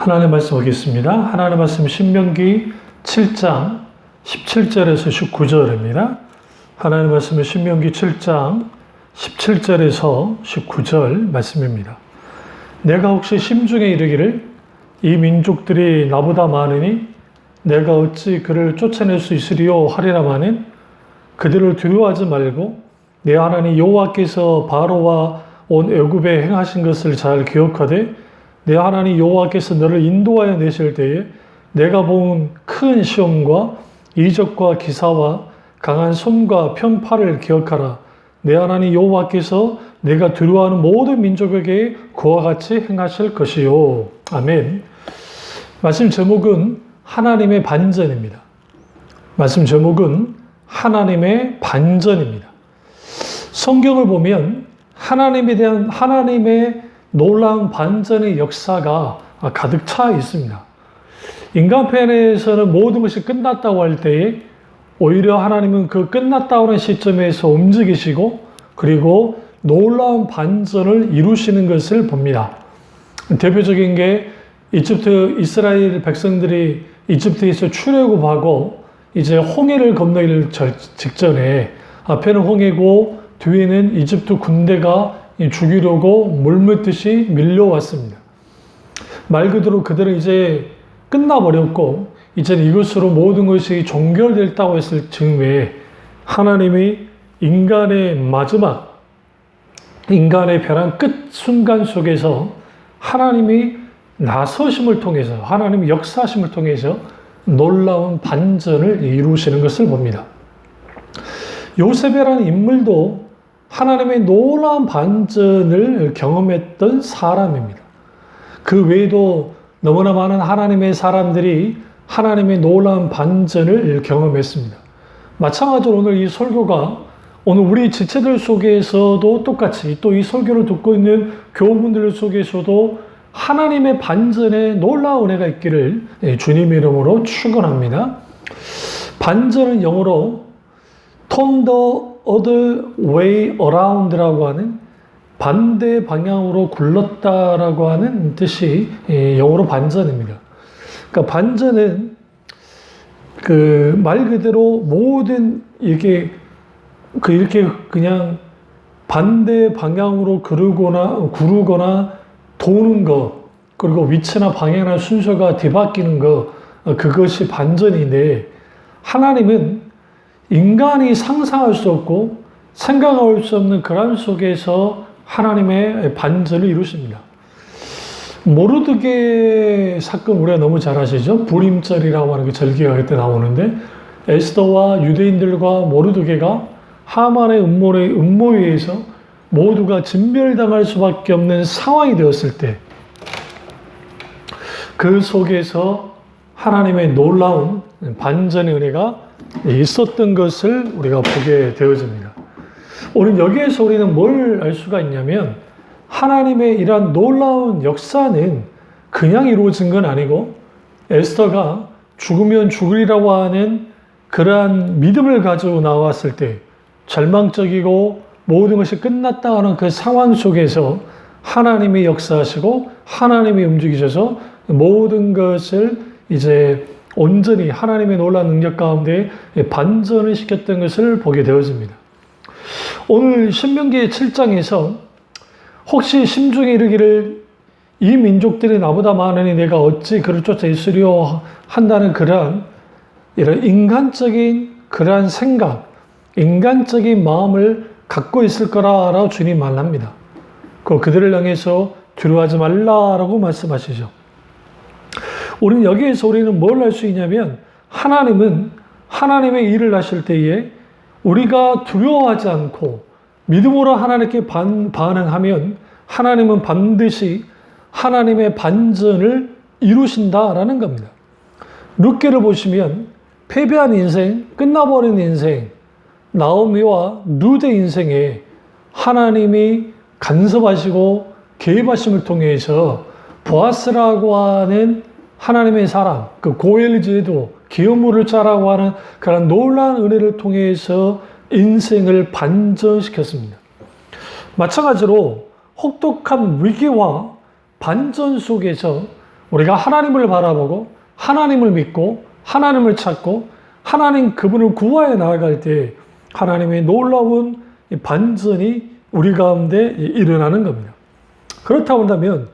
하나님의 말씀 보겠습니다. 하나님의 말씀 신명기 7장 17절에서 19절입니다. 하나님의 말씀은 신명기 7장 17절에서 19절 말씀입니다. 내가 혹시 심중에 이르기를 이 민족들이 나보다 많으니 내가 어찌 그를 쫓아낼 수 있으리요 하리라마는 그들을 두려워하지 말고 내 하나님 여호와께서 바로와 온 애굽에 행하신 것을 잘 기억하되 내 하나님 여호와께서 너를 인도하여 내실 때에 내가 본 큰 시험과 이적과 기사와 강한 손과 편팔을 기억하라. 내 하나님 여호와께서 내가 두려워하는 모든 민족에게 그와 같이 행하실 것이요. 아멘. 말씀 제목은 하나님의 반전입니다. 말씀 제목은 하나님의 반전입니다. 성경을 보면 하나님에 대한 하나님의 놀라운 반전의 역사가 가득 차 있습니다. 인간편에서는 모든 것이 끝났다고 할 때에 오히려 하나님은 그 끝났다고 하는 시점에서 움직이시고 그리고 놀라운 반전을 이루시는 것을 봅니다. 대표적인 게 이스라엘 백성들이 이집트에서 출애굽하고 이제 홍해를 건너기 직전에 앞에는 홍해고 뒤에는 이집트 군대가 죽이려고 물묻듯이 밀려왔습니다. 말 그대로 그들은 이제 끝나버렸고 이제는 이것으로 모든 것이 종결됐다고 했을 즈음에 하나님이 인간의 마지막, 인간의 벼랑 끝 순간 속에서 하나님이 나서심을 통해서 하나님의 역사심을 통해서 놀라운 반전을 이루시는 것을 봅니다. 요셉이라는 인물도 하나님의 놀라운 반전을 경험했던 사람입니다. 그 외에도 너무나 많은 하나님의 사람들이 하나님의 놀라운 반전을 경험했습니다. 마찬가지로 오늘 이 설교가 오늘 우리 지체들 속에서도 똑같이 또 이 설교를 듣고 있는 교우분들 속에서도 하나님의 반전에 놀라운 은혜가 있기를 주님 이름으로 축원합니다. 반전은 영어로 turn the other way around라고 하는 반대 방향으로 굴렀다라고 하는 뜻이 영어로 반전입니다. 그러니까 반전은 그 말 그대로 모든 이렇게 그냥 반대 방향으로 구르거나 도는 것, 그리고 위치나 방향이나 순서가 뒤바뀌는 것, 그것이 반전인데 하나님은 인간이 상상할 수 없고 생각할 수 없는 그런 속에서 하나님의 반전을 이루십니다. 모르드게 사건 우리가 너무 잘 아시죠? 불임절이라고 하는 그 절기가 그때 나오는데 에스더와 유대인들과 모르드게가 하만의 음모에 의해서 모두가 진멸당할 수밖에 없는 상황이 되었을 때 그 속에서 하나님의 놀라운 반전의 은혜가 있었던 것을 우리가 보게 되어집니다. 오늘 여기에서 우리는 뭘 알 수가 있냐면 하나님의 이러한 놀라운 역사는 그냥 이루어진 건 아니고 에스더가 죽으면 죽으리라고 하는 그러한 믿음을 가지고 나왔을 때 절망적이고 모든 것이 끝났다 하는 그 상황 속에서 하나님이 역사하시고 하나님이 움직이셔서 모든 것을 이제 온전히 하나님의 놀라운 능력 가운데 반전을 시켰던 것을 보게 되어집니다. 오늘 신명기 7장에서 혹시 심중에 이르기를 이 민족들이 나보다 많으니 내가 어찌 그를 쫓아 있으려 한다는 이런 인간적인 그러한 생각, 인간적인 마음을 갖고 있을 거라고 주님 말합니다. 그들을 향해서 두려워하지 말라라고 말씀하시죠. 우리는 여기에서 우리는 뭘 할 수 있냐면 하나님은 하나님의 일을 하실 때에 우리가 두려워하지 않고 믿음으로 하나님께 반응하면 하나님은 반드시 하나님의 반전을 이루신다라는 겁니다. 룻게를 보시면 패배한 인생, 끝나버린 인생, 나오미와 룻의 인생에 하나님이 간섭하시고 개입하심을 통해서 보아스라고 하는 하나님의 사람, 그 고엘제도 기업물을 짜라고 하는 그런 놀라운 은혜를 통해서 인생을 반전시켰습니다. 마찬가지로 혹독한 위기와 반전 속에서 우리가 하나님을 바라보고 하나님을 믿고 하나님을 찾고 하나님 그분을 구하여 나아갈 때 하나님의 놀라운 반전이 우리 가운데 일어나는 겁니다. 그렇다고 한다면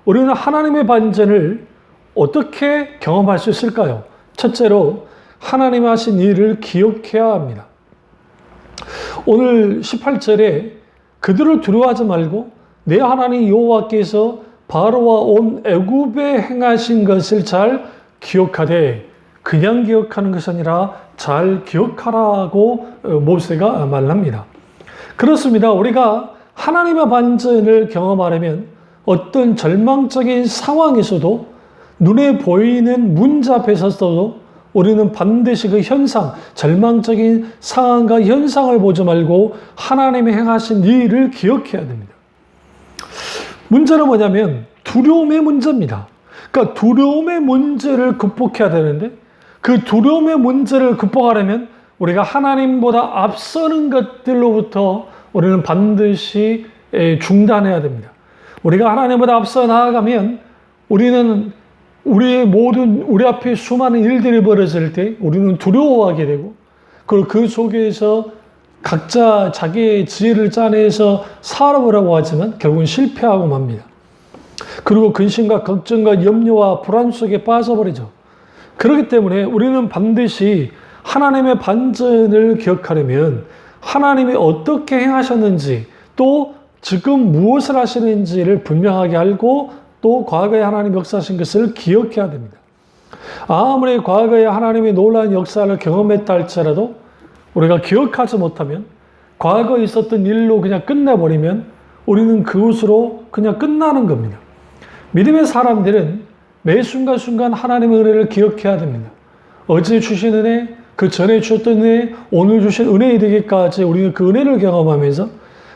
우리는 하나님의 반전을 어떻게 경험할 수 있을까요? 첫째로 하나님 하신 일을 기억해야 합니다. 오늘 18절에 그들을 두려워하지 말고 내 하나님 여호와께서 바로와 온 애굽에 행하신 것을 잘 기억하되, 그냥 기억하는 것이 아니라 잘 기억하라고 모세가 말합니다. 그렇습니다. 우리가 하나님의 반전을 경험하려면 어떤 절망적인 상황에서도 눈에 보이는 문제 앞에 서서도 우리는 반드시 그 현상, 절망적인 상황과 현상을 보지 말고 하나님이 행하신 일을 기억해야 됩니다. 문제는 뭐냐면 두려움의 문제입니다. 그러니까 두려움의 문제를 극복해야 되는데, 그 두려움의 문제를 극복하려면 우리가 하나님보다 앞서는 것들로부터 우리는 반드시 중단해야 됩니다. 우리가 하나님보다 앞서 나아가면 우리는 우리 앞에 수많은 일들이 벌어질 때 우리는 두려워하게 되고, 그리고 그 속에서 각자 자기의 지혜를 짜내서 살아보려고 하지만 결국은 실패하고 맙니다. 그리고 근심과 걱정과 염려와 불안 속에 빠져버리죠. 그렇기 때문에 우리는 반드시 하나님의 반전을 기억하려면 하나님이 어떻게 행하셨는지, 또 지금 무엇을 하시는지를 분명하게 알고 또 과거에 하나님 역사하신 것을 기억해야 됩니다. 아무리 과거에 하나님의 놀라운 역사를 경험했다 할지라도 우리가 기억하지 못하면, 과거에 있었던 일로 그냥 끝내버리면 우리는 그것으로 그냥 끝나는 겁니다. 믿음의 사람들은 매 순간순간 하나님의 은혜를 기억해야 됩니다. 어제 주신 은혜, 그 전에 주셨던 은혜, 오늘 주신 은혜에 되기까지 우리는 그 은혜를 경험하면서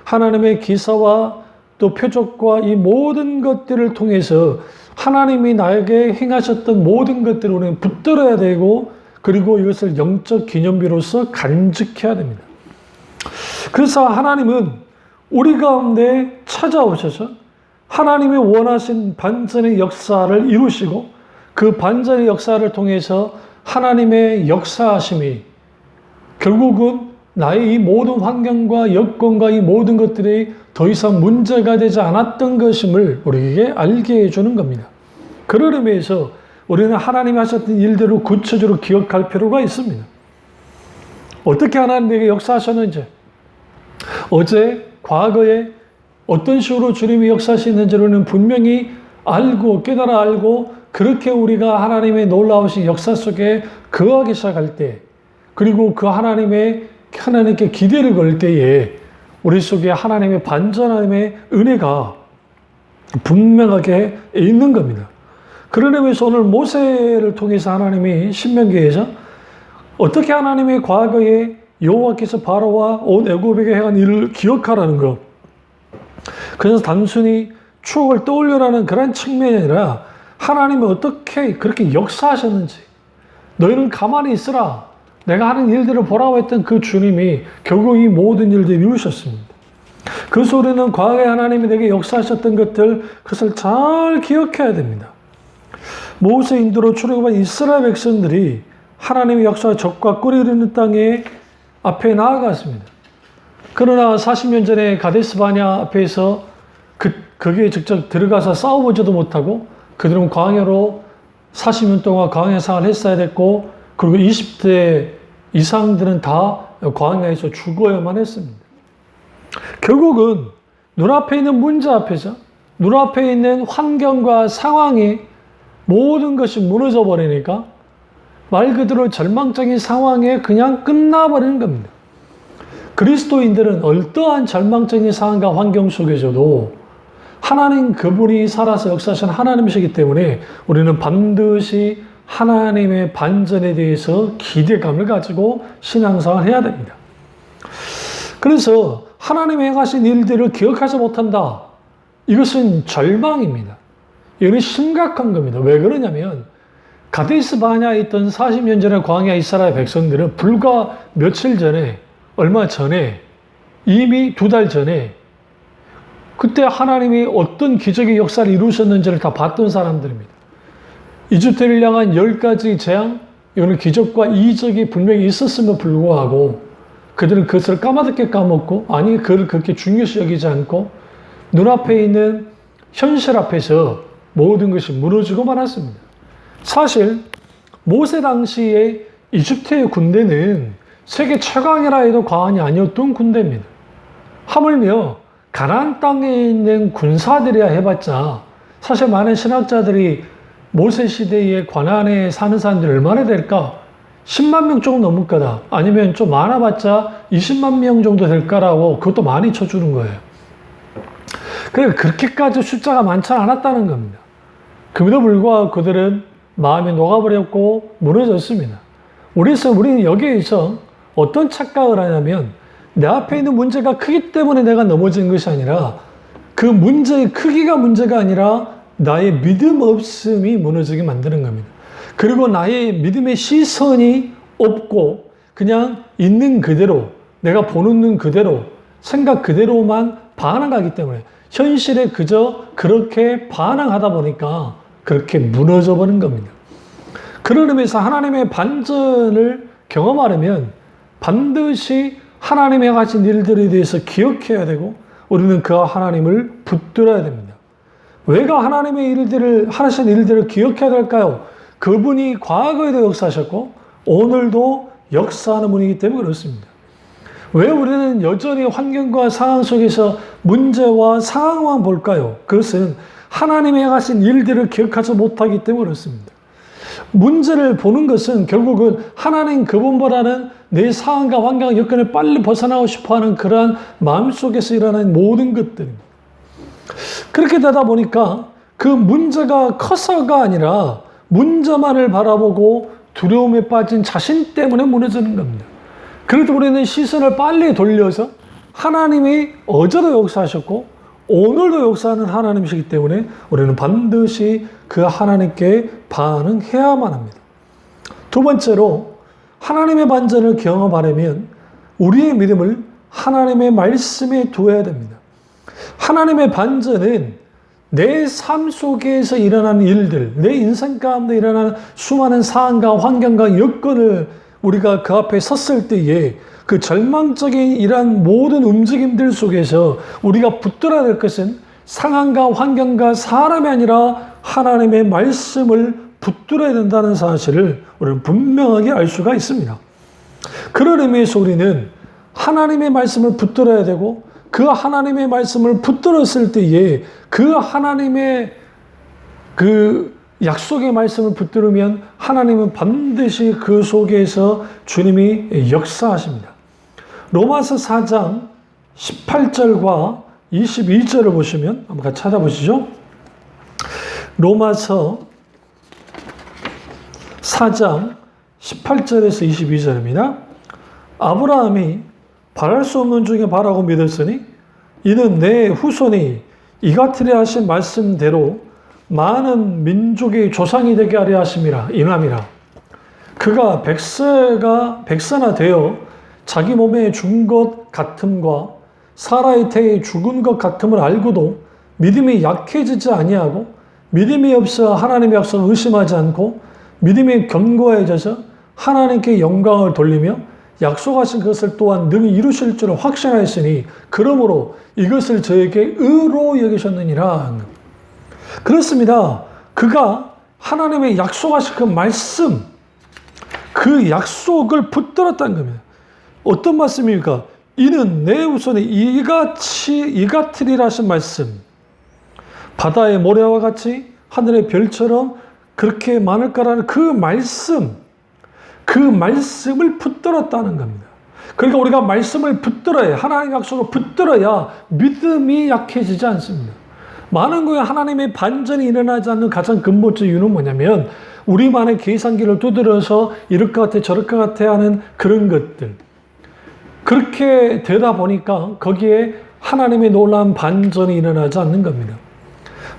하나님의 기사와 또 표적과 이 모든 것들을 통해서 하나님이 나에게 행하셨던 모든 것들을 우리는 붙들어야 되고, 그리고 이것을 영적 기념비로서 간직해야 됩니다. 그래서 하나님은 우리 가운데 찾아오셔서 하나님이 원하신 반전의 역사를 이루시고, 그 반전의 역사를 통해서 하나님의 역사하심이 결국은 나의 이 모든 환경과 여건과 이 모든 것들이 더 이상 문제가 되지 않았던 것임을 우리에게 알게 해주는 겁니다. 그런 의미에서 우리는 하나님이 하셨던 일들을 구체적으로 기억할 필요가 있습니다. 어떻게 하나님에게 역사하셨는지, 어제, 과거에 어떤 식으로 주님이 역사하시는지를 분명히 알고 깨달아 알고, 그렇게 우리가 하나님의 놀라우신 역사 속에 거하기 시작할 때, 그리고 그 하나님께 기대를 걸 때에 우리 속에 하나님의 반전함의 은혜가 분명하게 있는 겁니다. 그런 의미에서 오늘 모세를 통해서 하나님이 신명기에서 어떻게 하나님의 과거에 여호와께서 바로와 온 애굽에게 행한 일을 기억하라는 것, 그래서 단순히 추억을 떠올려라는 그런 측면이 아니라 하나님이 어떻게 그렇게 역사하셨는지, 너희는 가만히 있으라, 내가 하는 일들을 보라고 했던 그 주님이 결국 이 모든 일들을 이루셨습니다. 그래서 우리는 과거에 하나님이 내게 역사하셨던 것들, 그것을 잘 기억해야 됩니다. 모세 인도로 출애굽한 이스라엘 백성들이 하나님의 역사와 적과 꿀이 흐르는 땅에 앞에 나아갔습니다. 그러나 40년 전에 가데스 바냐 앞에서 거기에 직접 들어가서 싸워보지도 못하고 그들은 광야로 40년 동안 광야 생활을 했어야 됐고, 그리고 20대 이상들은 다 광야에서 죽어야만 했습니다. 결국은 눈앞에 있는 문제 앞에서, 눈앞에 있는 환경과 상황이 모든 것이 무너져 버리니까 말 그대로 절망적인 상황에 그냥 끝나버리는 겁니다. 그리스도인들은 어떠한 절망적인 상황과 환경 속에서도 하나님 그분이 살아서 역사하신 하나님이시기 때문에 우리는 반드시 하나님의 반전에 대해서 기대감을 가지고 신앙생활을 해야 됩니다. 그래서 하나님이 행하신 일들을 기억하지 못한다, 이것은 절망입니다. 이건 심각한 겁니다. 왜 그러냐면 가데스 바냐에 있던 40년 전에 광야 이스라엘 백성들은 불과 며칠 전에, 얼마 전에, 이미 2달 전에 그때 하나님이 어떤 기적의 역사를 이루셨는지를 다 봤던 사람들입니다. 이집트를 향한 10가지 재앙, 이거는 기적과 이적이 분명히 있었음에도 불구하고 그들은 그것을 까마득게 까먹고, 아니 그걸 그렇게 중요시 여기지 않고 눈앞에 있는 현실 앞에서 모든 것이 무너지고 말았습니다. 사실 모세 당시에 이집트의 군대는 세계 최강이라 해도 과언이 아니었던 군대입니다. 하물며 가나안 땅에 있는 군사들이야 해봤자, 사실 많은 신학자들이 모세 시대에 가나안에 사는 사람들이 얼마나 될까? 10만 명 조금 넘을 거다. 아니면 좀 많아봤자 20만 명 정도 될까라고 그것도 많이 쳐주는 거예요. 그러니까 그렇게까지 숫자가 많지 않았다는 겁니다. 그럼에도 불구하고 그들은 마음이 녹아버렸고 무너졌습니다. 우리는 여기에서 어떤 착각을 하냐면, 내 앞에 있는 문제가 크기 때문에 내가 넘어진 것이 아니라, 그 문제의 크기가 문제가 아니라 나의 믿음 없음이 무너지게 만드는 겁니다. 그리고 나의 믿음의 시선이 없고 그냥 있는 그대로, 내가 보는 눈 그대로, 생각 그대로만 반응하기 때문에, 현실에 그저 그렇게 반응하다 보니까 그렇게 무너져 버린 겁니다. 그런 의미에서 하나님의 반전을 경험하려면 반드시 하나님의 가진 일들에 대해서 기억해야 되고, 우리는 그 하나님을 붙들어야 됩니다. 왜가 하나님의 일들을, 하신 일들을 기억해야 될까요? 그분이 과거에도 역사하셨고 오늘도 역사하는 분이기 때문에 그렇습니다. 왜 우리는 여전히 환경과 상황 속에서 문제와 상황만 볼까요? 그것은 하나님의 하신 일들을 기억하지 못하기 때문에 그렇습니다. 문제를 보는 것은 결국은 하나님 그분보다는 내 상황과 환경, 여건을 빨리 벗어나고 싶어하는 그러한 마음속에서 일어나는 모든 것들입니다. 그렇게 되다 보니까 그 문제가 커서가 아니라 문제만을 바라보고 두려움에 빠진 자신 때문에 무너지는 겁니다. 그래도 우리는 시선을 빨리 돌려서 하나님이 어제도 역사하셨고 오늘도 역사하는 하나님이시기 때문에 우리는 반드시 그 하나님께 반응해야만 합니다. 두 번째로, 하나님의 반전을 경험하려면 우리의 믿음을 하나님의 말씀에 두어야 됩니다. 하나님의 반전은 내 삶 속에서 일어나는 일들, 내 인생 가운데 일어나는 수많은 상황과 환경과 여건을 우리가 그 앞에 섰을 때에 그 절망적인 이러한 모든 움직임들 속에서 우리가 붙들어야 될 것은 상황과 환경과 사람이 아니라 하나님의 말씀을 붙들어야 된다는 사실을 우리는 분명하게 알 수가 있습니다. 그런 의미에서 우리는 하나님의 말씀을 붙들어야 되고, 그 하나님의 말씀을 붙들었을 때에 그 하나님의 그 약속의 말씀을 붙들으면 하나님은 반드시 그 속에서 주님이 역사하십니다. 로마서 4장 18절과 22절을 보시면 한번 같이 찾아보시죠. 로마서 4장 18절에서 22절입니다. 아브라함이 바랄 수 없는 중에 바라고 믿었으니 이는 내 후손이 이같으려 하신 말씀대로 많은 민족의 조상이 되게 하려 하심이라, 인함이라. 그가 백세나 되어 자기 몸에 죽은 것 같음과 사라의 태에 죽은 것 같음을 알고도 믿음이 약해지지 아니하고, 믿음이 없어 하나님의 약속을 의심하지 않고 믿음이 견고해져서 하나님께 영광을 돌리며 약속하신 것을 또한 능히 이루실 줄을 확신하였으니 그러므로 이것을 저에게 의로 여기셨느니라. 그렇습니다. 그가 하나님의 약속하신 그 말씀, 그 약속을 붙들었다는 겁니다. 어떤 말씀입니까? 이는 내 후손이 이같으리라 하신 말씀, 바다의 모래와 같이 하늘의 별처럼 그렇게 많을 거라는 그 말씀, 그 말씀을 붙들었다는 겁니다. 그러니까 우리가 말씀을 붙들어야, 하나님의 약속을 붙들어야 믿음이 약해지지 않습니다. 많은 거에 하나님의 반전이 일어나지 않는 가장 근본적 이유는 뭐냐면, 우리만의 계산기를 두드려서 이럴 것 같아 저럴 것 같아 하는 그런 것들, 그렇게 되다 보니까 거기에 하나님의 놀라운 반전이 일어나지 않는 겁니다.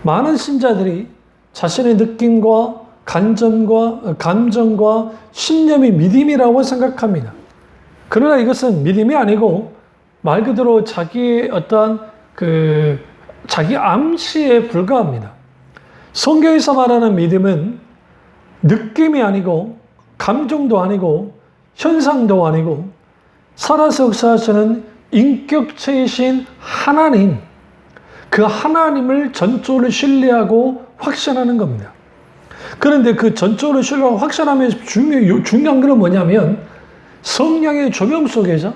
많은 신자들이 자신의 느낌과 감정과 신념이 믿음이라고 생각합니다. 그러나 이것은 믿음이 아니고 말 그대로 자기의 어떤 자기 암시에 불과합니다. 성경에서 말하는 믿음은 느낌이 아니고 감정도 아니고 현상도 아니고 살아서 역사하시는 인격체이신 하나님, 그 하나님을 전적으로 신뢰하고 확신하는 겁니다. 그런데 그 전적으로 신뢰하고 확신하면서 중요한 건 뭐냐면 성령의 조명 속에서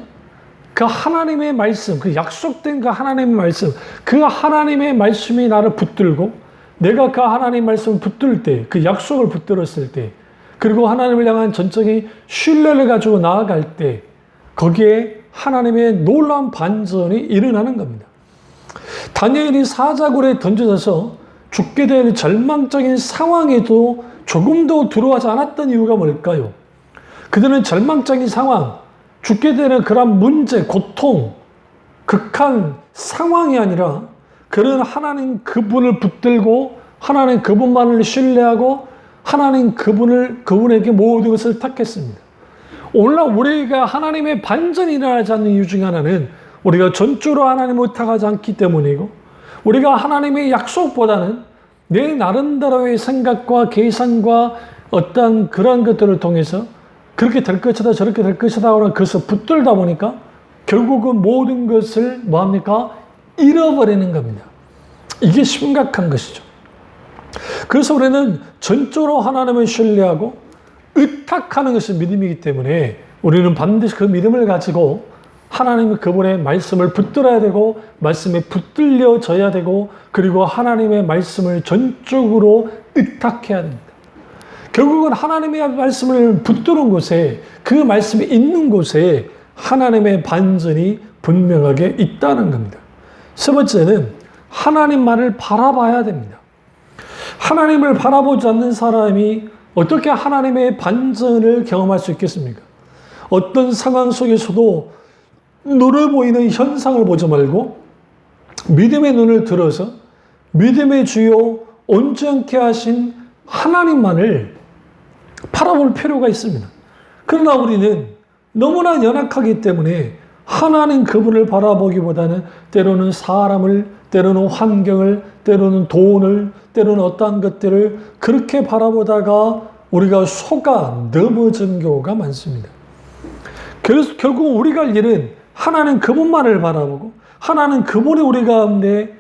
그 하나님의 말씀, 그 약속된 그 하나님의 말씀, 그 하나님의 말씀이 나를 붙들고 내가 그 하나님의 말씀을 붙들 때, 그 약속을 붙들었을 때, 그리고 하나님을 향한 전적인 신뢰를 가지고 나아갈 때 거기에 하나님의 놀라운 반전이 일어나는 겁니다. 다니엘이 사자굴에 던져져서 죽게 될 절망적인 상황에도 조금도 두려워하지 않았던 이유가 뭘까요? 그들은 절망적인 상황, 죽게 되는 그런 문제, 고통, 극한 상황이 아니라 그런 하나님 그분을 붙들고 하나님 그분만을 신뢰하고 하나님 그분에게 모든 것을 탁했습니다. 오늘날 우리가 하나님의 반전이 일어나지 않는 이유 중에 하나는 우리가 전적으로 하나님을 의탁하지 않기 때문이고 우리가 하나님의 약속보다는 내 나름대로의 생각과 계산과 어떤 그런 것들을 통해서 그렇게 될 것이다 저렇게 될 것이다 하고 그것을 붙들다 보니까 결국은 모든 것을 뭐합니까? 잃어버리는 겁니다. 이게 심각한 것이죠. 그래서 우리는 전적으로 하나님을 신뢰하고 의탁하는 것이 믿음이기 때문에 우리는 반드시 그 믿음을 가지고 하나님의 그분의 말씀을 붙들어야 되고 말씀에 붙들려져야 되고 그리고 하나님의 말씀을 전적으로 의탁해야 됩니다. 결국은 하나님의 말씀을 붙드는 곳에 그 말씀이 있는 곳에 하나님의 반전이 분명하게 있다는 겁니다. 세 번째는 하나님만을 바라봐야 됩니다. 하나님을 바라보지 않는 사람이 어떻게 하나님의 반전을 경험할 수 있겠습니까? 어떤 상황 속에서도 눈에 보이는 현상을 보지 말고 믿음의 눈을 들어서 믿음의 주요 온전케 하신 하나님만을 바라볼 필요가 있습니다. 그러나 우리는 너무나 연약하기 때문에 하나님 그분을 바라보기보다는 때로는 사람을, 때로는 환경을, 때로는 돈을, 때로는 어떠한 것들을 그렇게 바라보다가 우리가 속아 넘어진 경우가 많습니다. 그래서 결국 우리가 할 일은 하나님 그분만을 바라보고 하나님 그분이 우리 가운데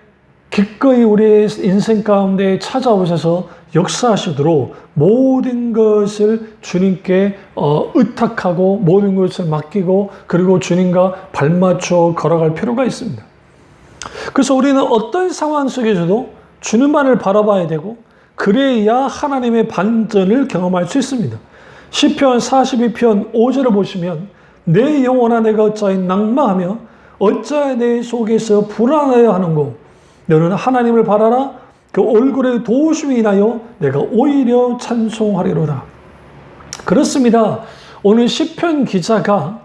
기꺼이 우리의 인생 가운데 찾아오셔서 역사하시도록 모든 것을 주님께 의탁하고 모든 것을 맡기고 그리고 주님과 발맞춰 걸어갈 필요가 있습니다. 그래서 우리는 어떤 상황 속에서도 주님만을 바라봐야 되고 그래야 하나님의 반전을 경험할 수 있습니다. 시편 42편 5절을 보시면 내 영혼아 내가 어찌하여 낭망하며 어찌하여 내 속에서 불안하여 하는고 너는 하나님을 바라라 그 얼굴의 도우심이 인하여 내가 오히려 찬송하리로다. 그렇습니다. 오늘 시편 기자가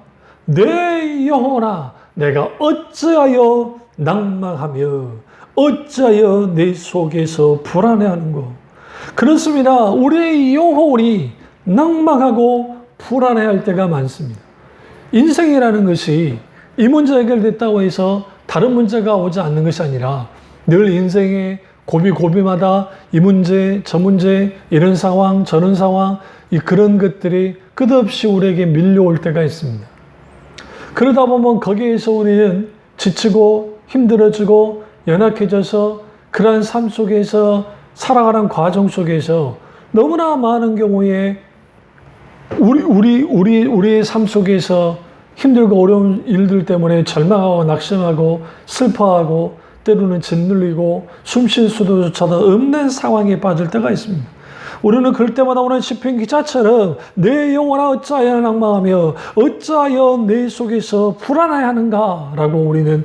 내 영혼아 내가 어찌하여 낭망하며 어찌하여 내 속에서 불안해하는고. 그렇습니다. 우리의 영혼이 낭망하고 불안해할 때가 많습니다. 인생이라는 것이 이 문제 해결됐다고 해서 다른 문제가 오지 않는 것이 아니라 늘 인생의 고비고비마다 이 문제, 저 문제, 이런 상황, 저런 상황, 그런 것들이 끝없이 우리에게 밀려올 때가 있습니다. 그러다 보면 거기에서 우리는 지치고 힘들어지고 연약해져서 그러한 삶 속에서 살아가는 과정 속에서 너무나 많은 경우에 우리의 삶 속에서 힘들고 어려운 일들 때문에 절망하고 낙심하고 슬퍼하고 때로는 짓눌리고 숨쉴 수조차도 없는 상황에 빠질 때가 있습니다. 우리는 그럴 때마다 오늘 시편 기자처럼 내 영혼아 어찌하여 낭망하며 어찌하여 내 속에서 불안해하는가 라고 우리는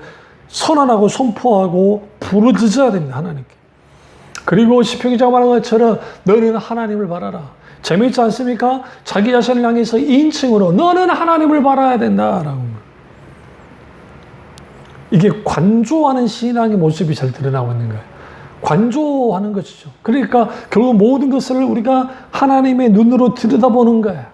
선언하고 선포하고 부르짖어야 됩니다. 하나님께. 그리고 시편 기자가 말한 것처럼 너는 하나님을 바라라. 재미있지 않습니까? 자기 자신을 향해서 인칭으로 너는 하나님을 바라야 된다라고. 이게 관조하는 신앙의 모습이 잘 드러나고 있는 거예요. 관조하는 것이죠. 그러니까 결국 모든 것을 우리가 하나님의 눈으로 들여다보는 거예요.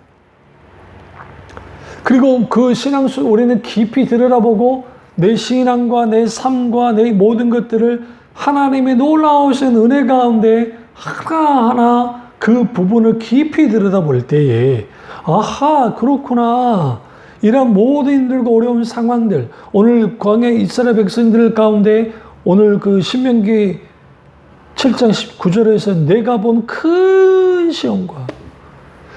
그리고 그 신앙 속 우리는 깊이 들여다보고 내 신앙과 내 삶과 내 모든 것들을 하나님의 놀라우신 은혜 가운데 하나하나 그 부분을 깊이 들여다볼 때에 아하 그렇구나. 이런 모든 힘들고 어려운 상황들, 오늘 광야 이스라엘 백성들 가운데 오늘 그 신명기 7장 19절에서 내가 본 큰 시험과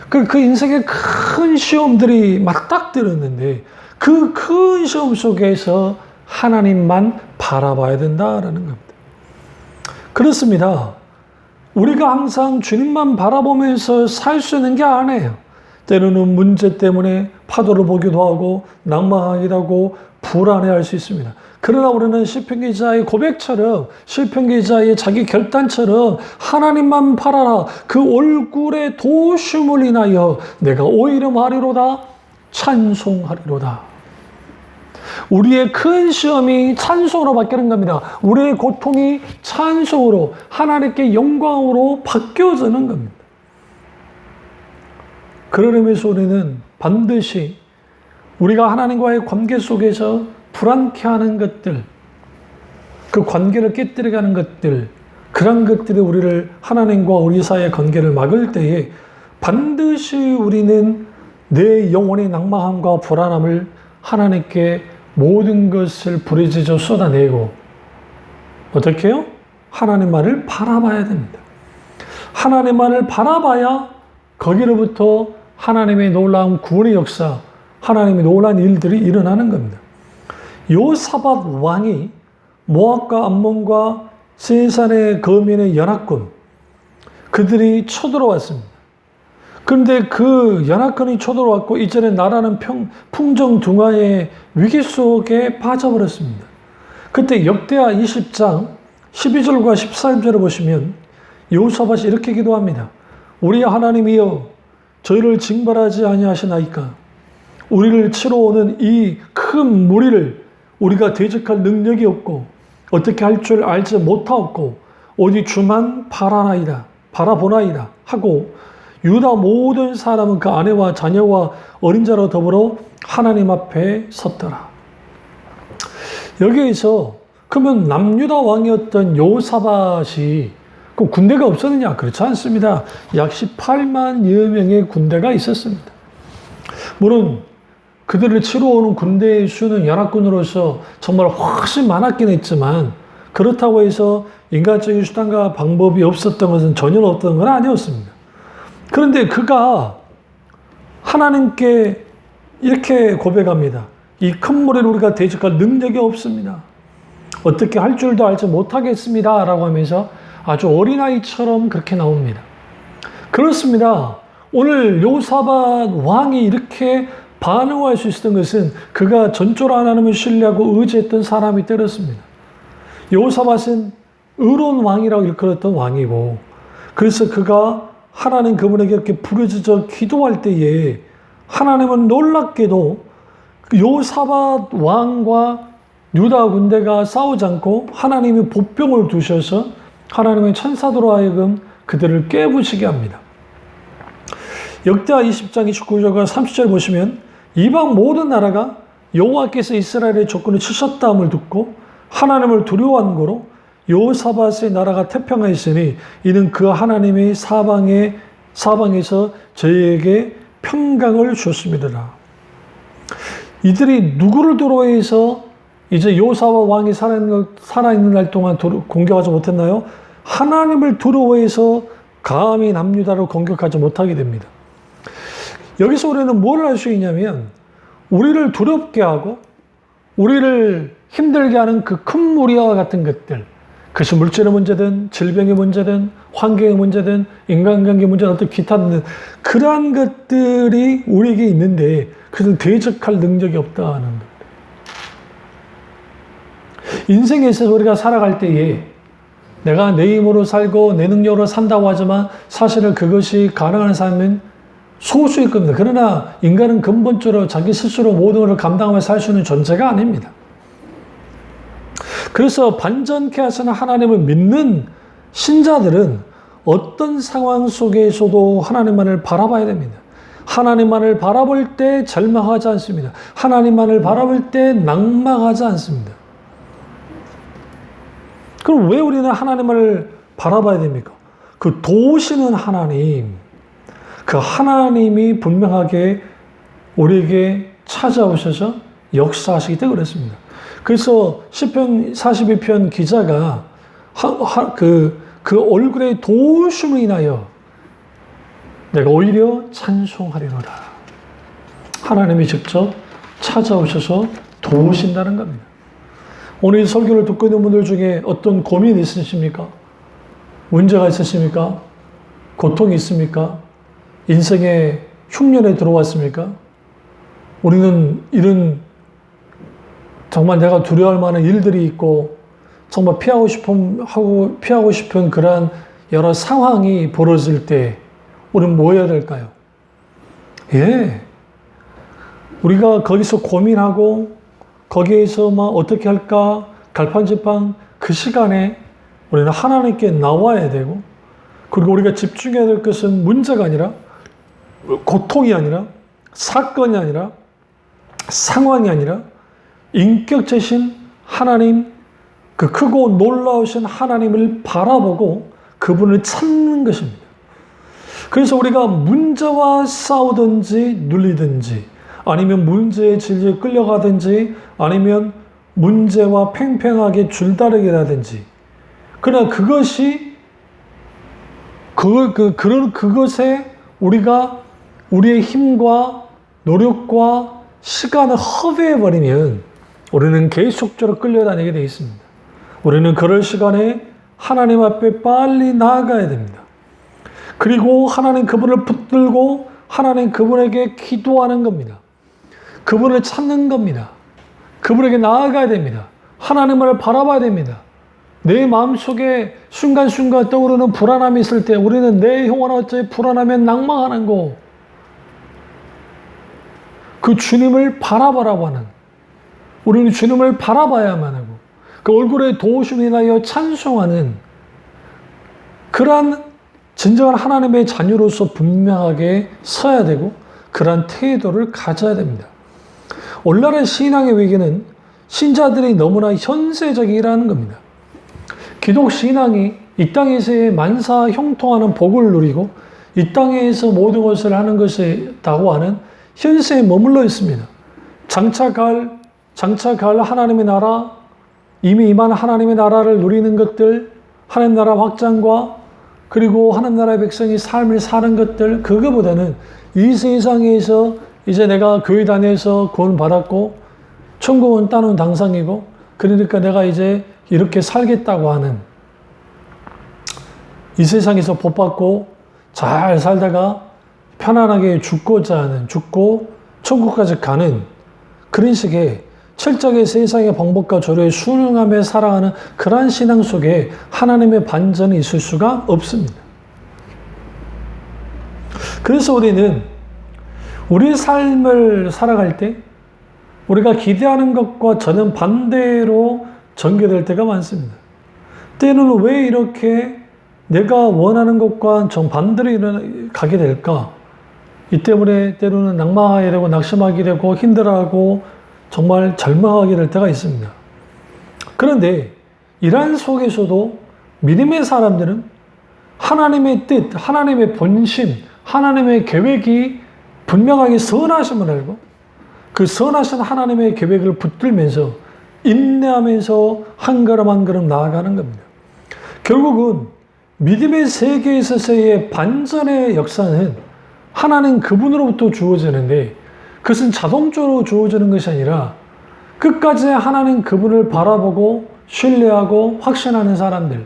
그 인생의 큰 시험들이 맞닥뜨렸는데 그 큰 시험 속에서 하나님만 바라봐야 된다라는 겁니다. 그렇습니다. 우리가 항상 주님만 바라보면서 살 수 있는 게 아니에요. 때로는 문제 때문에 파도를 보기도 하고 낭만하기도 하고 불안해할 수 있습니다. 그러나 우리는 시편 기자의 고백처럼 시편 기자의 자기 결단처럼 하나님만 바라라. 그 얼굴의 도심을 인하여 내가 오히려 말이로다 찬송하리로다. 우리의 큰 시험이 찬송으로 바뀌는 겁니다. 우리의 고통이 찬송으로 하나님께 영광으로 바뀌어지는 겁니다. 그런 의미에서 우리는 반드시 우리가 하나님과의 관계 속에서 불안케하는 것들, 그 관계를 깨뜨려가는 것들, 그런 것들이 우리를 하나님과 우리 사이의 관계를 막을 때에 반드시 우리는 내 영혼의 낭만함과 불안함을 하나님께 모든 것을 부르짖어 쏟아내고 어떻게 해요? 하나님만을 바라봐야 됩니다. 하나님만을 바라봐야 거기로부터 하나님의 놀라운 구원의 역사, 하나님의 놀라운 일들이 일어나는 겁니다. 요사밧 왕이 모압과 암몬과 세산의 거민의 연합군, 그들이 쳐들어왔습니다. 그런데 그 연합군이 쳐들어왔고 이전에 나라는 풍정등화의 위기 속에 빠져버렸습니다. 그때 역대하 20장 12절과 13절을 보시면 여호사밧이 이렇게 기도합니다. 우리 하나님이여 저희를 징벌하지 아니하시나이까. 우리를 치러 오는 이 큰 무리를 우리가 대적할 능력이 없고 어떻게 할 줄 알지 못하옵고 오직 주만 바라보나이다 하고 유다 모든 사람은 그 아내와 자녀와 어린 자로 더불어 하나님 앞에 섰더라. 여기에서 그러면 남유다 왕이었던 여호사밧이 그 군대가 없었느냐? 그렇지 않습니다. 약 18만여 명의 군대가 있었습니다. 물론 그들을 치러 오는 군대의 수는 연합군으로서 정말 훨씬 많았긴 했지만 그렇다고 해서 인간적인 수단과 방법이 없었던 것은 전혀 없던 건 아니었습니다. 그런데 그가 하나님께 이렇게 고백합니다. 이 큰 무리를 우리가 대적할 능력이 없습니다. 어떻게 할 줄도 알지 못하겠습니다. 라고 하면서 아주 어린아이처럼 그렇게 나옵니다. 그렇습니다. 오늘 여호사밧 왕이 이렇게 반응할 수 있었던 것은 그가 전적으로 하나님을 신뢰하고 의지했던 사람이 때렸습니다. 여호사밧은 의로운 왕이라고 일컬었던 왕이고 그래서 그가 하나님 그분에게 이렇게 부르짖어 기도할 때에 하나님은 놀랍게도 여호사밧 왕과 유다 군대가 싸우지 않고 하나님이 보병을 두셔서 하나님의 천사들로 하여금 그들을 깨부시게 합니다. 역대하 20장 29절과 30절 보시면 이방 모든 나라가 여호와께서 이스라엘의 조건을 치셨다함을 듣고 하나님을 두려워한 거로 여호사밧의 나라가 태평하였으니 이는 그 하나님의 사방에서 저희에게 평강을 주었습니다. 이들이 누구를 두려워해서 이제 여호사밧 왕이 살아있는 날 동안 공격하지 못했나요? 하나님을 두려워해서 감히 남유다를 공격하지 못하게 됩니다. 여기서 우리는 뭘 알 수 있냐면 우리를 두렵게 하고 우리를 힘들게 하는 그 큰 무리와 같은 것들, 그것이 물질의 문제든 질병의 문제든 환경의 문제든 인간관계 문제든 어떤 기타 등등 그러한 것들이 우리에게 있는데 그것을 대적할 능력이 없다는 것. 인생에 있어서 우리가 살아갈 때에 내가 내 힘으로 살고 내 능력으로 산다고 하지만 사실은 그것이 가능한 사람은 소수일 겁니다. 그러나 인간은 근본적으로 자기 스스로 모든 것을 감당하며 살 수 있는 존재가 아닙니다. 그래서 반전케 하시는 하나님을 믿는 신자들은 어떤 상황 속에서도 하나님만을 바라봐야 됩니다. 하나님만을 바라볼 때 절망하지 않습니다. 하나님만을 바라볼 때 낭망하지 않습니다. 그럼 왜 우리는 하나님을 바라봐야 됩니까? 그 도우시는 하나님, 그 하나님이 분명하게 우리에게 찾아오셔서 역사하시기 때문에 그렇습니다. 그래서 시편 42편 기자가 그 얼굴의 도우심을 인하여 내가 오히려 찬송하리로다. 하나님이 직접 찾아오셔서 도우신다는 겁니다. 오늘 이 설교를 듣고 있는 분들 중에 어떤 고민이 있으십니까? 문제가 있으십니까? 고통이 있습니까? 인생의 흉년에 들어왔습니까? 우리는 이런 정말 내가 두려워할 만한 일들이 있고 정말 피하고 싶은 그러한 여러 상황이 벌어질 때 우리는 뭐 해야 될까요? 우리가 거기서 고민하고 거기에서 막 어떻게 할까 갈팡질팡 그 시간에 우리는 하나님께 나와야 되고, 그리고 우리가 집중해야 될 것은 문제가 아니라 고통이 아니라 사건이 아니라 상황이 아니라 인격체신 하나님, 그 크고 놀라우신 하나님을 바라보고 그분을 찾는 것입니다. 그래서 우리가 문제와 싸우든지 눌리든지 아니면 문제에 질질 끌려가든지 아니면 문제와 팽팽하게 줄다리기라든지, 그러나 그것이 그것에 우리가 우리의 힘과 노력과 시간을 허비해버리면 우리는 계속적으로 끌려다니게 되어 있습니다. 우리는 그럴 시간에 하나님 앞에 빨리 나아가야 됩니다. 그리고 하나님 그분을 붙들고 하나님 그분에게 기도하는 겁니다. 그분을 찾는 겁니다. 그분에게 나아가야 됩니다. 하나님을 바라봐야 됩니다. 내 마음속에 순간순간 떠오르는 불안함이 있을 때 우리는 내 영혼 어째 불안하면 낭망하는고, 그 주님을 바라보라고 하는, 우리는 주님을 바라봐야만 하고 그 얼굴에 도우심을 인하여 찬송하는 그러한 진정한 하나님의 자녀로서 분명하게 서야 되고 그러한 태도를 가져야 됩니다. 오늘날의 신앙의 위기는 신자들이 너무나 현세적이라는 겁니다. 기독 신앙이 이 땅에서의 만사 형통하는 복을 누리고 이 땅에서 모든 것을 하는 것이라고 하는 현세에 머물러 있습니다. 장차 갈 하나님의 나라, 이미 임한 하나님의 나라를 누리는 것들, 하나님 나라 확장과 그리고 하나님 나라의 백성이 삶을 사는 것들, 그거보다는 이 세상에서 이제 내가 교회 다녀서 구원 받았고 천국은 따놓은 당상이고 그러니까 내가 이제 이렇게 살겠다고 하는, 이 세상에서 복 받고 잘 살다가 편안하게 죽고 천국까지 가는 그런 식의 철저하게 세상의 방법과 조례에 순응하며 살아가는 그러한 신앙 속에 하나님의 반전이 있을 수가 없습니다. 그래서 우리는 우리 삶을 살아갈 때 우리가 기대하는 것과 전혀 반대로 전개될 때가 많습니다. 때는 왜 이렇게 내가 원하는 것과 정반대로 가게 될까? 이 때문에 때로는 낭망하게 되고 낙심하게 되고 힘들어하고 정말 절망하게 될 때가 있습니다. 그런데 이러한 속에서도 믿음의 사람들은 하나님의 뜻, 하나님의 본심, 하나님의 계획이 분명하게 선하심을 알고 그 선하신 하나님의 계획을 붙들면서 인내하면서 한 걸음 한 걸음 나아가는 겁니다. 결국은 믿음의 세계에 있어서의 반전의 역사는 하나님 그분으로부터 주어지는데 그것은 자동적으로 주어지는 것이 아니라 끝까지 하나님 그분을 바라보고 신뢰하고 확신하는 사람들,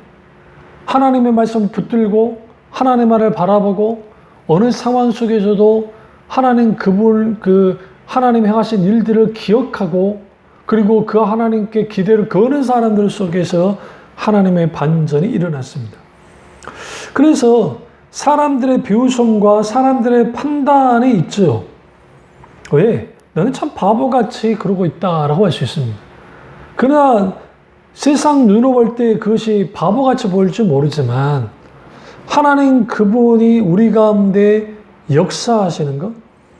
하나님의 말씀을 붙들고 하나님의 말을 바라보고 어느 상황 속에서도 하나님 그분, 하나님이 행하신 일들을 기억하고 그리고 그 하나님께 기대를 거는 사람들 속에서 하나님의 반전이 일어났습니다. 그래서 사람들의 비웃음과 사람들의 판단이 있죠. 왜? 너는 참 바보같이 그러고 있다라고 할 수 있습니다. 그러나 세상 눈으로 볼 때 그것이 바보같이 보일지 모르지만 하나님 그분이 우리 가운데 역사하시는 것,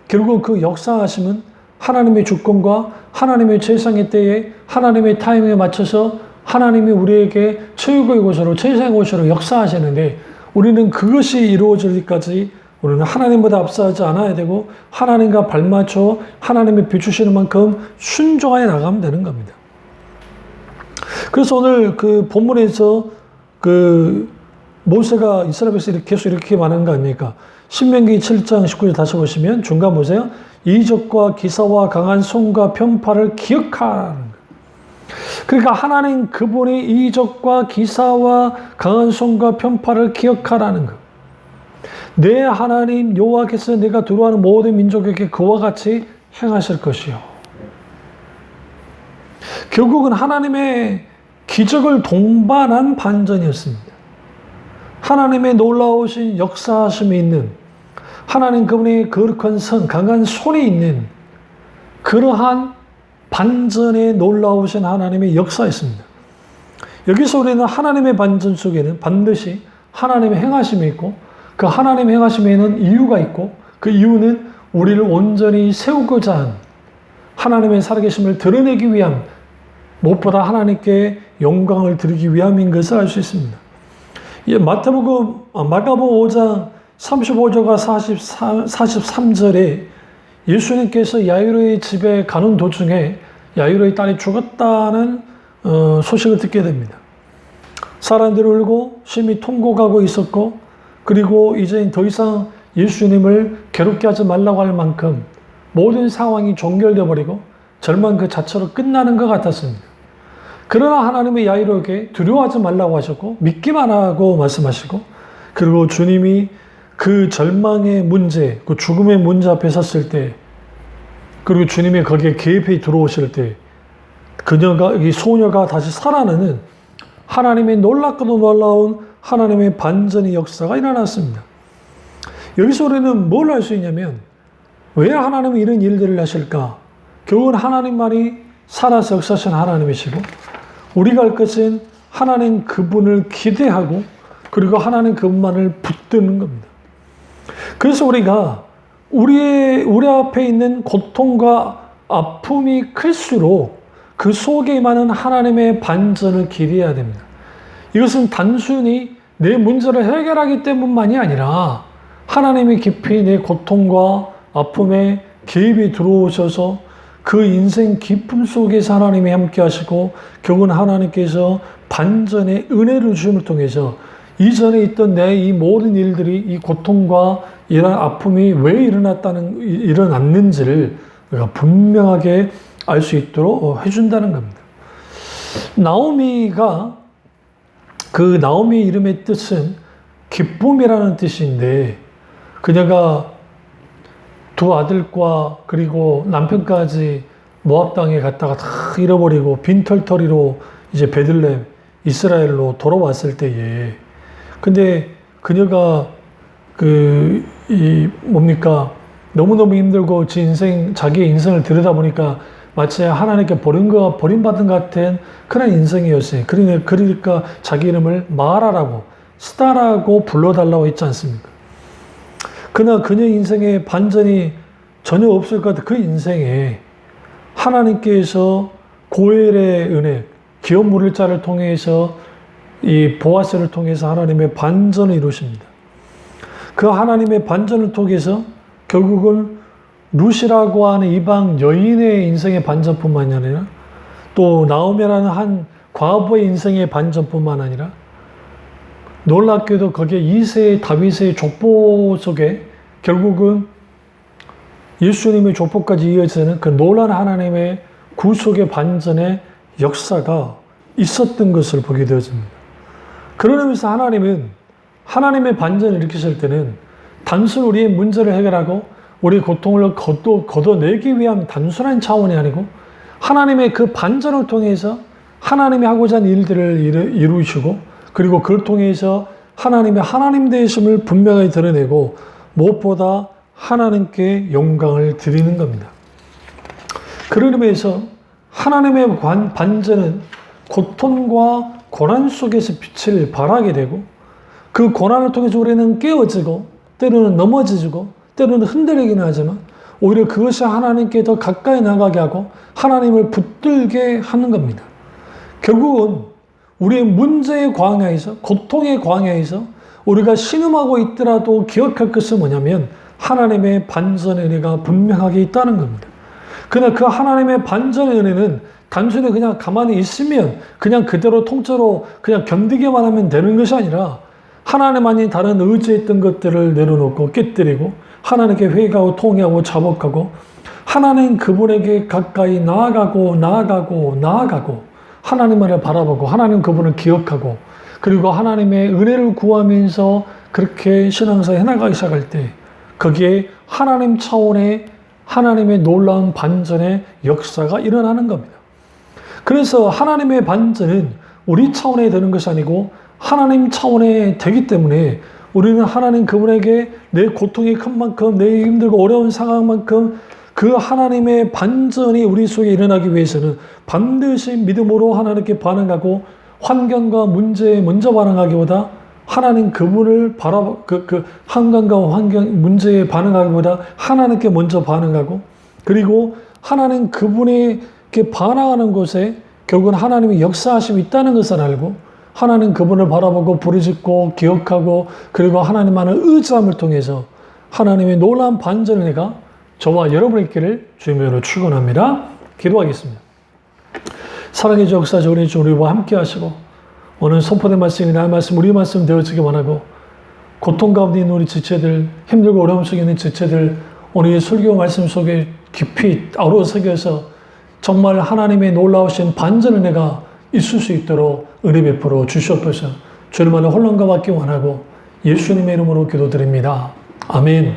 결국 그 역사하심은 하나님의 주권과 하나님의 최상의 때에 하나님의 타이밍에 맞춰서 하나님이 우리에게 최고의 곳으로 최상의 곳으로 역사하시는데 우리는 그것이 이루어질 때까지 우리는 하나님보다 앞서지 않아야 되고 하나님과 발맞춰 하나님의 비추시는 만큼 순종하여 나가면 되는 겁니다. 그래서 오늘 그 본문에서 그 모세가 이스라엘 백성이 계속 이렇게 말하는 거 아닙니까? 신명기 7장 19절 다시 보시면 중간 보세요. 이적과 기사와 강한 손과 편파를 기억하라는 거예요. 그러니까 하나님 그분이 이적과 기사와 강한 손과 편파를 기억하라는 거예요. 내 하나님 여호와께서 내가 두려워하는 모든 민족에게 그와 같이 행하실 것이요. 결국은 하나님의 기적을 동반한 반전이었습니다. 하나님의 놀라우신 역사하심이 있는 하나님 그분의 거룩한 선, 강한 손이 있는 그러한 반전에 놀라우신 하나님의 역사였습니다. 여기서 우리는 하나님의 반전 속에는 반드시 하나님의 행하심이 있고 그 하나님의 행하심에는 이유가 있고 그 이유는 우리를 온전히 세우고자 한 하나님의 살아계심을 드러내기 위함, 무엇보다 하나님께 영광을 드리기 위함인 것을 알 수 있습니다. 마가복음 5장 35절과 43절에 예수님께서 야이로의 집에 가는 도중에 야이로의 딸이 죽었다는 소식을 듣게 됩니다. 사람들이 울고 심히 통곡하고 있었고 그리고 이제 더 이상 예수님을 괴롭게 하지 말라고 할 만큼 모든 상황이 종결되어 버리고 절망 그 자체로 끝나는 것 같았습니다. 그러나 하나님의 야이로에게 두려워하지 말라고 하셨고 믿기만 하고 말씀하시고 그리고 주님이 그 절망의 문제, 그 죽음의 문제 앞에 섰을 때 그리고 주님이 거기에 개입해 들어오실 때 이 소녀가 다시 살아나는 하나님의 놀랍고도 놀라운 하나님의 반전의 역사가 일어났습니다. 여기서 우리는 뭘 알 수 있냐면 왜 하나님이 이런 일들을 하실까? 결국은 하나님만이 살아서 역사하신 하나님이시고 우리가 할 것은 하나님 그분을 기대하고 그리고 하나님 그분만을 붙드는 겁니다. 그래서 우리가 우리 앞에 있는 고통과 아픔이 클수록 그 속에 많은 하나님의 반전을 기대해야 됩니다. 이것은 단순히 내 문제를 해결하기 때문만이 아니라 하나님이 깊이 내 고통과 아픔에 개입이 들어오셔서 그 인생 깊음 속에서 하나님이 함께 하시고 결국은 하나님께서 반전의 은혜를 주심을 통해서 이전에 있던 내 이 모든 일들이 이 고통과 이런 아픔이 왜 일어났는지를 우리가 분명하게 알 수 있도록 해준다는 겁니다. 나오미가 그 나오미 이름의 뜻은 기쁨이라는 뜻인데 그녀가 두 아들과 그리고 남편까지 모압 땅에 갔다가 다 잃어버리고 빈털터리로 이제 베들레헴 이스라엘로 돌아왔을 때에 근데 그녀가 너무너무 힘들고 자기의 인생을 들여다보니까 마치 하나님께 버림받은 것 같은 그런 인생이었어요. 그러니까 자기 이름을 마라라고 스타라고 불러달라고 했지 않습니까? 그러나 그녀 인생에 반전이 전혀 없을 것 같은 그 인생에 하나님께서 고엘의 은혜, 기업 물을 자를 통해서 이 보아스를 통해서 하나님의 반전을 이루십니다. 그 하나님의 반전을 통해서 결국은 룻이라고 하는 이방 여인의 인생의 반전뿐만 아니라 또 나오미라는 한 과부의 인생의 반전뿐만 아니라 놀랍게도 거기에 2세의 다윗의 족보 속에 결국은 예수님의 족보까지 이어지는 그 놀라운 하나님의 구속의 반전의 역사가 있었던 것을 보게 되어집니다. 그런 의미에서 하나님은 하나님의 반전을 일으키실 때는 단순 우리의 문제를 해결하고 우리의 고통을 걷어내기 위한 단순한 차원이 아니고 하나님의 그 반전을 통해서 하나님이 하고자 하는 일들을 이루시고 그리고 그걸 통해서 하나님의 하나님 되심을 분명하게 드러내고 무엇보다 하나님께 영광을 드리는 겁니다. 그런 의미에서 하나님의 반전은 고통과 고난 속에서 빛을 발하게 되고 그 고난을 통해서 우리는 깨어지고 때로는 넘어지고 때로는 흔들리기는 하지만 오히려 그것이 하나님께 더 가까이 나가게 하고 하나님을 붙들게 하는 겁니다. 결국은 우리의 문제의 광야에서 고통의 광야에서 우리가 신음하고 있더라도 기억할 것은 뭐냐면 하나님의 반전의 은혜가 분명하게 있다는 겁니다. 그러나 그 하나님의 반전의 은혜는 단순히 그냥 가만히 있으면 그냥 그대로 통째로 그냥 견디기만 하면 되는 것이 아니라 하나님 아닌 다른 의지했던 것들을 내려놓고 깨뜨리고 하나님께 회개하고 통회하고 자복하고 하나님 그분에게 가까이 나아가고 하나님만을 바라보고 하나님 그분을 기억하고 그리고 하나님의 은혜를 구하면서 그렇게 신앙생활 해나가기 시작할 때 거기에 하나님 차원의 하나님의 놀라운 반전의 역사가 일어나는 겁니다. 그래서 하나님의 반전은 우리 차원에 되는 것이 아니고 하나님 차원에 되기 때문에 우리는 하나님 그분에게 내 고통이 큰 만큼 내 힘들고 어려운 상황만큼 그 하나님의 반전이 우리 속에 일어나기 위해서는 반드시 믿음으로 하나님께 반응하고 환경과 문제에 먼저 반응하기보다 하나님 그분을 환경과 문제에 반응하기보다 하나님께 먼저 반응하고 그리고 하나님 그분에게 반응하는 곳에 결국은 하나님의 역사하심이 있다는 것을 알고 하나님 그분을 바라보고 부르짖고 기억하고 그리고 하나님만을 의지함을 통해서 하나님의 놀라운 반전 은혜가 저와 여러분의 있기를 주님으로 축원합니다. 기도하겠습니다. 사랑의 주 역사주 우리 주 우리와 함께 하시고 오늘 선포된 말씀이 나의 말씀 우리 말씀 되어지기 원하고 고통 가운데 있는 우리 지체들 힘들고 어려움 속에 있는 지체들 오늘 이 설교 말씀 속에 깊이 아우러 새겨서 정말 하나님의 놀라우신 반전 은혜가 있을 수 있도록 은혜 베풀어 주시옵소서. 주님만의 혼란과 받기 원하고 예수님의 이름으로 기도드립니다. 아멘.